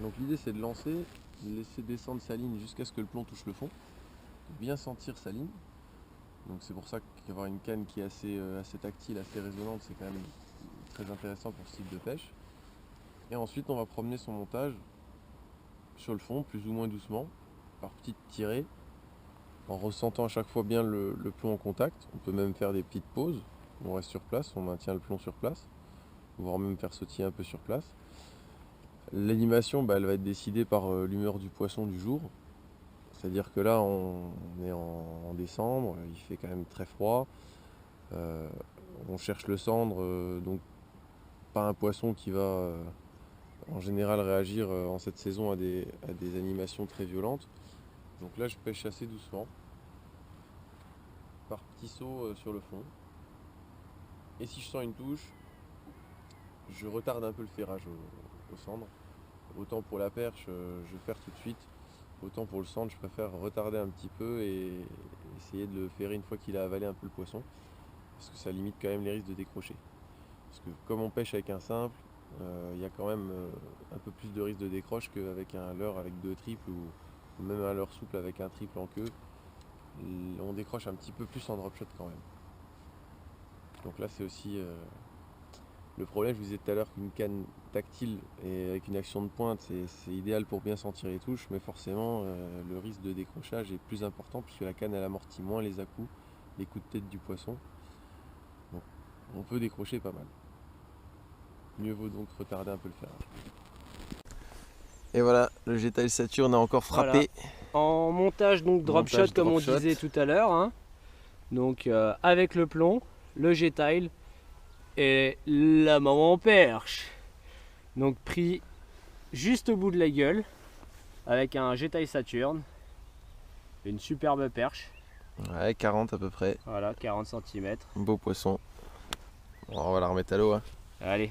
Donc l'idée c'est de lancer, de laisser descendre sa ligne jusqu'à ce que le plomb touche le fond, de bien sentir sa ligne. Donc c'est pour ça qu'avoir une canne qui est assez tactile, assez résonante, c'est quand même très intéressant pour ce type de pêche. Et ensuite on va promener son montage sur le fond, plus ou moins doucement, par petites tirées, en ressentant à chaque fois bien le plomb en contact. On peut même faire des petites pauses, on reste sur place, on maintient le plomb sur place, voire même faire sautiller un peu sur place. L'animation, elle va être décidée par l'humeur du poisson du jour. C'est-à-dire que là, on est en décembre, il fait quand même très froid. On cherche le cendre, donc pas un poisson qui va en général réagir en cette saison à des animations très violentes. Donc là, je pêche assez doucement, par petits sauts sur le fond. Et si je sens une touche, je retarde un peu le ferrage au cendre. Autant pour la perche, je ferre tout de suite. Autant pour le cendre, je préfère retarder un petit peu et essayer de le ferrer une fois qu'il a avalé un peu le poisson. Parce que ça limite quand même les risques de décrocher. Parce que comme on pêche avec un simple, il y a quand même un peu plus de risque de décroche qu'avec un leurre avec deux triples ou même un leurre souple avec un triple en queue. On décroche un petit peu plus en drop shot quand même. Donc là c'est aussi le problème, je vous disais tout à l'heure qu'une canne tactile et avec une action de pointe, c'est idéal pour bien sentir les touches, mais forcément le risque de décrochage est plus important puisque la canne elle amortit moins les à-coups, les coups de tête du poisson. Donc on peut décrocher pas mal. Mieux vaut donc retarder un peu le ferrage. Et voilà, le J-Tail Saturn a encore frappé. Voilà. En montage donc drop shot comme on disait tout à l'heure, hein. Donc avec le plomb, le J-Tail et la maman perche. Donc pris juste au bout de la gueule avec un J-Tail Saturn, une superbe perche. Ouais, 40 à peu près. Voilà, 40 cm. Un beau poisson. Bon, on va la remettre à l'eau. Hein. Allez.